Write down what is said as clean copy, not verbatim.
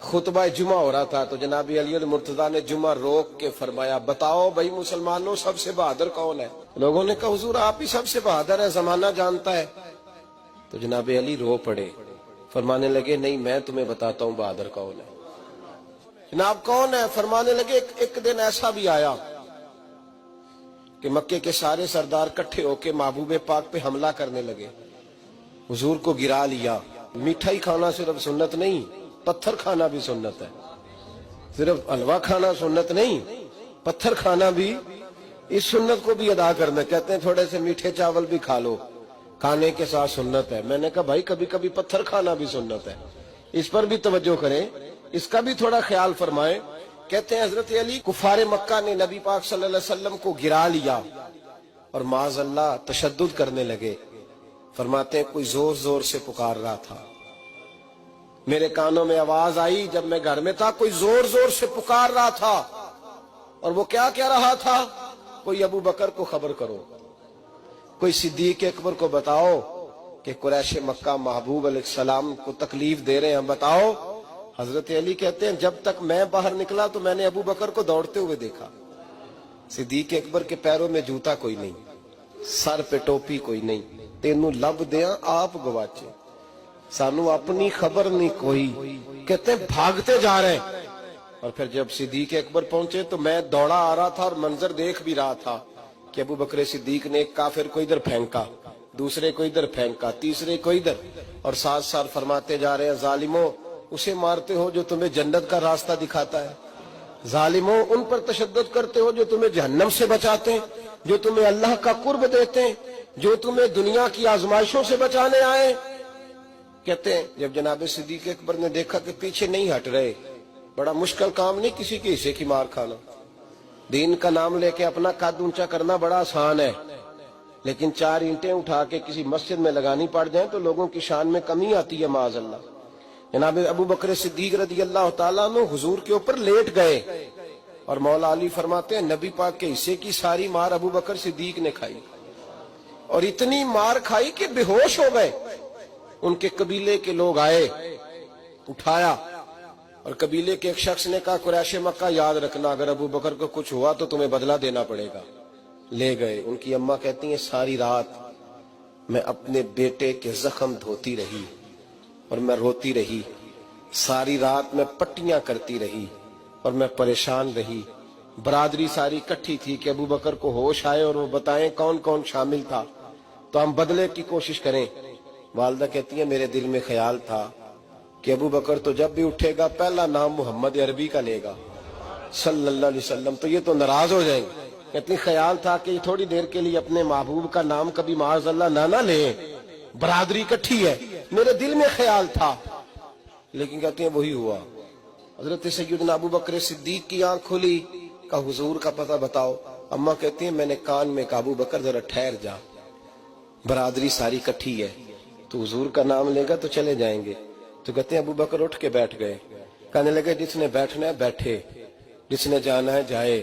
خطبہ جمعہ ہو رہا تھا تو جناب علی المرتضیٰ نے جمعہ روک کے فرمایا بتاؤ بھائی مسلمانوں سب سے بہادر کون ہے؟ لوگوں نے کہا حضور آپ ہی سب سے بہادر ہے، زمانہ جانتا ہے۔ تو جناب علی رو پڑے، فرمانے لگے نہیں میں تمہیں بتاتا ہوں بہادر کون ہے۔ جناب کون ہے؟ فرمانے لگے ایک دن ایسا بھی آیا کہ مکے کے سارے سردار کٹھے ہو کے محبوب پاک پہ حملہ کرنے لگے، حضور کو گرا لیا۔ میٹھائی کھانا صرف سنت نہیں، پتھر کھانا بھی سنت ہے، صرف حلوہ کھانا سنت نہیں، پتھر کھانا بھی اس سنت کو بھی ادا کرنا۔ کہتے ہیں تھوڑے سے میٹھے چاول بھی کھا لو، کھانے کے ساتھ سنت ہے۔ میں نے کہا بھائی کبھی کبھی پتھر کھانا بھی سنت ہے، اس پر بھی توجہ کریں، اس کا بھی تھوڑا خیال فرمائیں۔ کہتے ہیں حضرت علی کفار مکہ نے نبی پاک صلی اللہ علیہ وسلم کو گرا لیا اور معاذ اللہ تشدد کرنے لگے۔ فرماتے ہیں کوئی زور زور سے پکار رہا تھا، میرے کانوں میں آواز آئی جب میں گھر میں تھا، کوئی زور زور سے پکار رہا تھا، اور وہ کیا کہہ رہا تھا؟ کوئی ابو بکر کو خبر کرو، کوئی صدیق اکبر کو بتاؤ کہ قریش مکہ محبوب علیہ السلام کو تکلیف دے رہے ہیں، بتاؤ۔ حضرت علی کہتے ہیں جب تک میں باہر نکلا تو میں نے ابو بکر کو دوڑتے ہوئے دیکھا، صدیق اکبر کے پیروں میں جوتا کوئی نہیں، سر پہ ٹوپی کوئی نہیں، تینوں لب دیاں آپ گواچے، سانو اپنی خبر نہیں کوئی۔ کہتے ہیں بھاگتے جا رہے ہیں، اور پھر جب صدیق اکبر پہنچے تو میں دوڑا آ رہا تھا اور منظر دیکھ بھی رہا تھا کہ ابو بکر صدیق نے ایک کافر کو ادھر پھینکا، دوسرے کو ادھر پھینکا، تیسرے کو ادھر، اور ساتھ ساتھ فرماتے جا رہے ہیں ظالموں اسے مارتے ہو جو تمہیں جنت کا راستہ دکھاتا ہے، ظالموں ان پر تشدد کرتے ہو جو تمہیں جہنم سے بچاتے ہیں، جو تمہیں اللہ کا قرب دیتے ہیں، جو تمہیں دنیا کی آزمائشوں سے بچانے آئے۔ کہتے ہیں جب جناب صدیق اکبر نے دیکھا کہ پیچھے نہیں ہٹ رہے، بڑا مشکل کام نہیں کسی کے حصے کی مار کھانا، دین کا نام لے کے اپنا قد اونچا کرنا بڑا آسان ہے، لیکن 4 اینٹیں اٹھا کے کسی مسجد میں لگانی پڑ جائیں تو لوگوں کی شان میں کمی آتی ہے معاذ اللہ۔ جناب ابو بکر صدیق رضی اللہ تعالیٰ عنہ حضور کے اوپر لیٹ گئے، اور مولا علی فرماتے ہیں نبی پاک کے حصے کی ساری مار ابو بکر صدیق نے کھائی، اور اتنی مار کھائی کہ بے ہوش ہو گئے۔ ان کے قبیلے کے لوگ آئے، اٹھایا، اور قبیلے کے ایک شخص نے کہا قریش مکہ یاد رکھنا اگر ابو بکر کو کچھ ہوا تو تمہیں بدلہ دینا پڑے گا۔ لے گئے۔ ان کی اماں کہتی ہیں ساری رات میں اپنے بیٹے کے زخم دھوتی رہی اور میں روتی رہی، ساری رات میں پٹیاں کرتی رہی اور میں پریشان رہی۔ برادری ساری کٹھی تھی کہ ابو بکر کو ہوش آئے اور وہ بتائیں کون کون شامل تھا تو ہم بدلے کی کوشش کریں۔ والدہ کہتی ہیں میرے دل میں خیال تھا کہ ابو بکر تو جب بھی اٹھے گا پہلا نام محمد عربی کا لے گا صلی اللہ علیہ وسلم، تو یہ تو ناراض ہو جائیں گے۔ کہتی خیال تھا کہ تھوڑی دیر کے لیے اپنے محبوب کا نام کبھی معاذ اللہ نہ لیں، برادری کٹھی ہے، میرے دل میں خیال تھا، لیکن کہتے ہیں وہی ہوا۔ حضرت سیدنا ابو بکر صدیق کی آنکھ کھلی، کہا حضور کا پتہ بتاؤ۔ اماں کہتی ہیں میں نے کان میں کہا ابو بکر ذرا ٹھہر جا، برادری ساری کٹھی ہے، تو حضور کا نام لے گا تو چلے جائیں گے۔ تو کہتے ہیں ابو بکر اٹھ کے بیٹھ گئے، کہنے لگے جس نے بیٹھنا ہے بیٹھے، جس نے جانا ہے جائے۔